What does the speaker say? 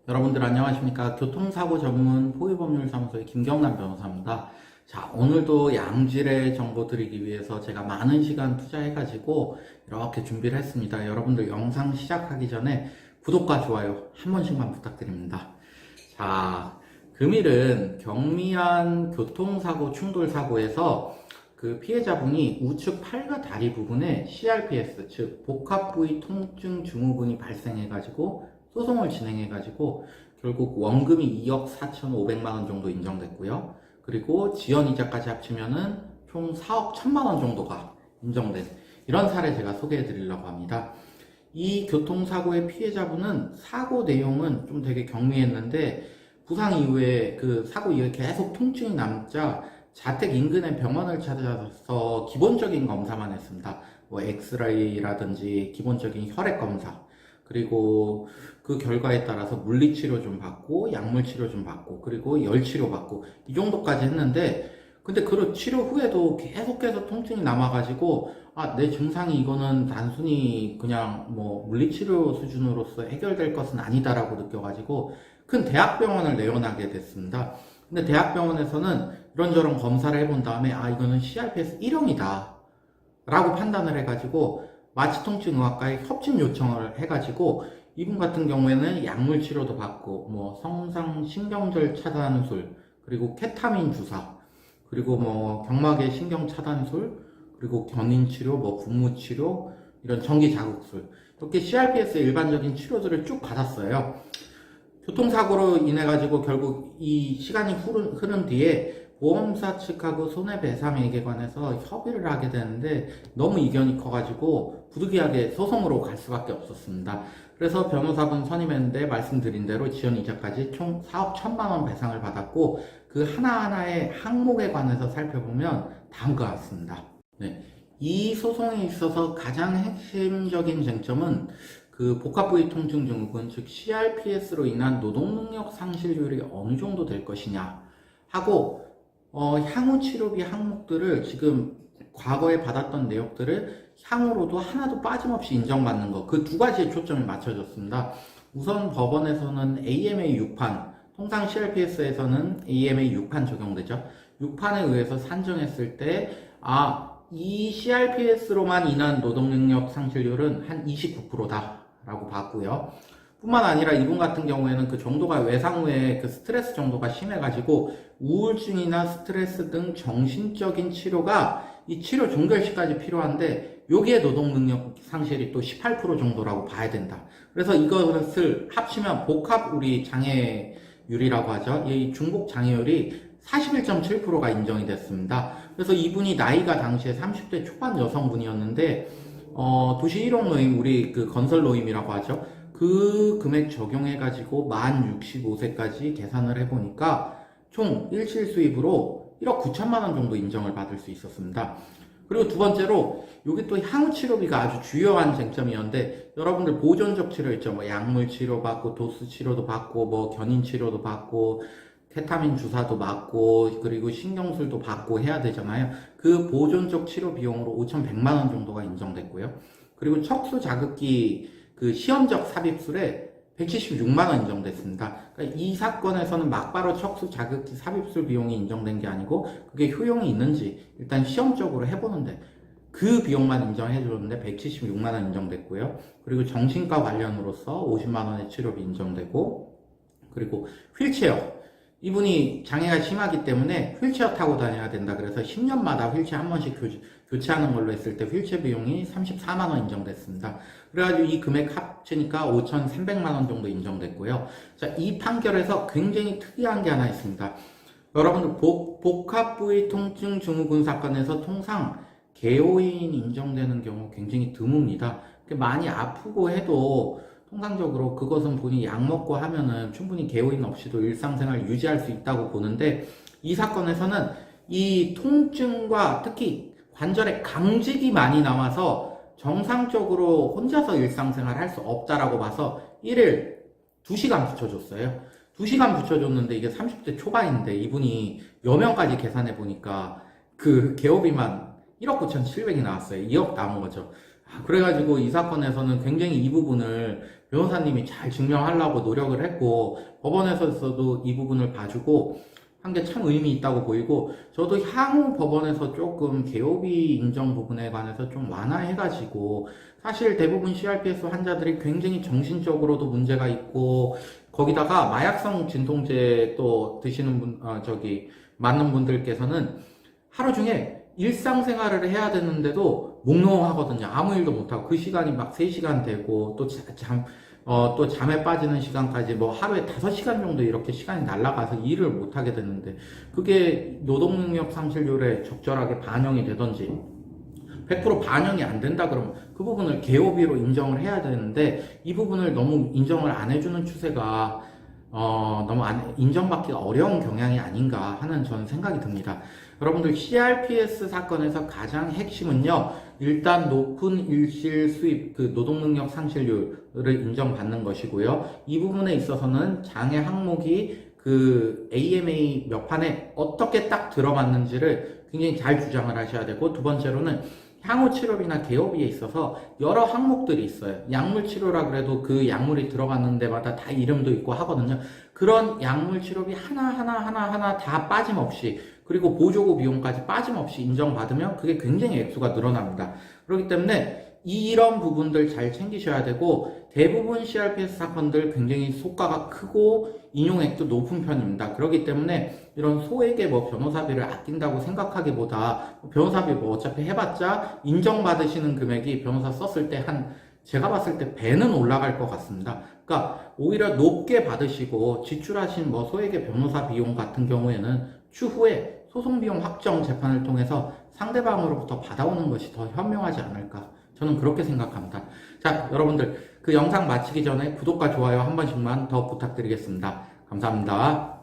여러분들 안녕하십니까. 교통사고 전문 포유법률사무소의 김경남 변호사입니다. 자, 오늘도 양질의 정보 드리기 위해서 제가 많은 시간 투자해가지고 이렇게 준비를 했습니다. 여러분들 영상 시작하기 전에 구독과 좋아요 한 번씩만 부탁드립니다. 자, 금일은 경미한 교통사고 충돌사고에서 그 피해자분이 우측 팔과 다리 부분에 CRPS, 즉 복합부위 통증 증후군이 발생해가지고 소송을 진행해가지고 결국 원금이 2억 4,500만원 정도 인정됐고요. 그리고 지연이자까지 합치면은 총 4억 1,000만원 정도가 인정된 이런 사례 제가 소개해 드리려고 합니다. 이 교통사고의 피해자분은 사고 내용은 좀 되게 경미했는데 부상 이후에 그 사고 이후에 계속 통증이 남자 자택 인근의 병원을 찾아서 기본적인 검사만 했습니다. 뭐 엑스레이라든지 기본적인 혈액 검사, 그리고 그 결과에 따라서 물리치료 좀 받고 약물치료 좀 받고 그리고 열치료 받고 이 정도까지 했는데, 근데 그 치료 후에도 계속해서 통증이 남아가지고 내 증상이 이거는 단순히 그냥 뭐 물리치료 수준으로서 해결될 것은 아니다라고 느껴가지고 큰 대학병원을 내원하게 됐습니다. 근데 대학병원에서는 이런저런 검사를 해본 다음에 이거는 CRPS 1형이다 라고 판단을 해가지고 마취통증의학과에 협진 요청을 해가지고 이분 같은 경우에는 약물 치료도 받고 뭐 성상신경절 차단술, 그리고 케타민 주사, 그리고 뭐 경막의 신경 차단술, 그리고 견인치료, 뭐 분무치료, 이런 전기자극술, 이렇게 CRPS의 일반적인 치료들을 쭉 받았어요. 교통사고로 인해 가지고 결국 이 시간이 흐른 뒤에 보험사 측하고 손해배상액에 관해서 협의를 하게 되는데 너무 이견이 커가지고 부득이하게 소송으로 갈 수밖에 없었습니다. 그래서 변호사분 선임했는데 말씀드린 대로 지연이자까지 총 4억 1,000만원 배상을 받았고, 그 하나하나의 항목에 관해서 살펴보면 다음과 같습니다. 네. 이 소송에 있어서 가장 핵심적인 쟁점은 그 복합부위 통증 증후군, 즉 CRPS로 인한 노동능력 상실률이 어느 정도 될 것이냐 하고, 향후 치료비 항목들을 지금 과거에 받았던 내역들을 향후로도 하나도 빠짐없이 인정받는 것, 그 두 가지에 초점이 맞춰졌습니다. 우선 법원에서는 AMA 6판, 통상 CRPS에서는 AMA 6판 적용되죠. 6판에 의해서 산정했을 때 이 CRPS로만 인한 노동능력 상실률은 한 29%다 라고 봤고요. 뿐만 아니라 이분 같은 경우에는 그 정도가 외상 후에 그 스트레스 정도가 심해가지고 우울증이나 스트레스 등 정신적인 치료가 이 치료 종결 시까지 필요한데 여기에 노동능력 상실이 또 18% 정도라고 봐야 된다. 그래서 이것을 합치면 복합 우리 장애율이라고 하죠. 이 중복 장애율이 41.7%가 인정이 됐습니다. 그래서 이분이 나이가 당시에 30대 초반 여성분이었는데 도시 1호 노임, 우리 그 건설 노임이라고 하죠. 그 금액 적용해가지고 만 65세까지 계산을 해보니까 총 일실 수입으로 1억 9천만원 정도 인정을 받을 수 있었습니다. 그리고 두 번째로, 여기 또 향후 치료비가 아주 주요한 쟁점이었는데, 여러분들 보존적 치료 있죠. 뭐 약물 치료 받고, 도수 치료도 받고, 뭐 견인 치료도 받고, 케타민 주사도 맞고, 그리고 신경술도 받고 해야 되잖아요. 그 보존적 치료 비용으로 5,100만원 정도가 인정됐고요. 그리고 척수 자극기 그 시험적 삽입술에 176만원 인정됐습니다. 그러니까 이 사건에서는 막바로 척수 자극기 삽입술 비용이 인정된 게 아니고 그게 효용이 있는지 일단 시험적으로 해보는데 그 비용만 인정해줬는데 176만원 인정됐고요. 그리고 정신과 관련으로서 50만원의 치료비 인정되고, 그리고 휠체어, 이분이 장애가 심하기 때문에 휠체어 타고 다녀야 된다. 그래서 10년마다 휠체어 한 번씩 교체하는 걸로 했을 때 휠체어 비용이 34만원 인정됐습니다. 그래가지고 이 금액 합치니까 5,300만원 정도 인정됐고요. 자, 이 판결에서 굉장히 특이한 게 하나 있습니다. 여러분들 복합부위 통증 증후군 사건에서 통상 개요인 인정되는 경우 굉장히 드뭅니다. 많이 아프고 해도 통상적으로 그것은 본인이 약 먹고 하면은 충분히 개요인 없이도 일상생활 유지할 수 있다고 보는데, 이 사건에서는 이 통증과 특히 관절에 강직이 많이 남아서 정상적으로 혼자서 일상생활 할 수 없다라고 봐서 1일 2시간 붙여줬어요. 2시간 붙여줬는데 이게 30대 초반인데 이분이 여명까지 계산해 보니까 그 개요비만 1억 9,700이 나왔어요. 2억 남은 거죠. 그래가지고 이 사건에서는 굉장히 이 부분을 변호사님이 잘 증명하려고 노력을 했고, 법원에서도 이 부분을 봐주고 한 게 참 의미 있다고 보이고, 저도 향후 법원에서 조금 개업이 인정 부분에 관해서 좀 완화해가지고, 사실 대부분 CRPS 환자들이 굉장히 정신적으로도 문제가 있고, 거기다가 마약성 진통제 또 드시는 맞는 분들께서는 하루 중에 일상생활을 해야 되는데도 몽롱하거든요. 아무 일도 못하고 그 시간이 막 3시간 되고 또 잠에 빠지는 시간까지 뭐 하루에 5시간 정도 이렇게 시간이 날아가서 일을 못하게 되는데, 그게 노동능력 상실률에 적절하게 반영이 되던지 100% 반영이 안 된다 그러면 그 부분을 개업비로 인정을 해야 되는데, 이 부분을 너무 인정을 안 해주는 추세가 너무 인정받기가 어려운 경향이 아닌가 하는 저는 생각이 듭니다. 여러분들, CRPS 사건에서 가장 핵심은요, 일단 높은 일실 수입, 그 노동능력 상실률을 인정받는 것이고요. 이 부분에 있어서는 장애 항목이 그 AMA 몇 판에 어떻게 딱 들어맞는지를 굉장히 잘 주장을 하셔야 되고, 두 번째로는 향후 치료비나 개업비에 있어서 여러 항목들이 있어요. 약물 치료라 그래도 그 약물이 들어가는 데마다 다 이름도 있고 하거든요. 그런 약물 치료비 하나 다 빠짐없이, 그리고 보조고 비용까지 빠짐없이 인정받으면 그게 굉장히 액수가 늘어납니다. 그렇기 때문에 이런 부분들 잘 챙기셔야 되고, 대부분 CRPS 사건들 굉장히 소가가 크고 인용액도 높은 편입니다. 그렇기 때문에 이런 소액의 뭐 변호사비를 아낀다고 생각하기보다, 변호사비 뭐 어차피 해봤자 인정받으시는 금액이 변호사 썼을 때 제가 봤을 때 배는 올라갈 것 같습니다. 그러니까 오히려 높게 받으시고 지출하신 뭐 소액의 변호사 비용 같은 경우에는 추후에 소송비용 확정 재판을 통해서 상대방으로부터 받아오는 것이 더 현명하지 않을까, 저는 그렇게 생각합니다. 자, 여러분들, 그 영상 마치기 전에 구독과 좋아요 한 번씩만 더 부탁드리겠습니다. 감사합니다.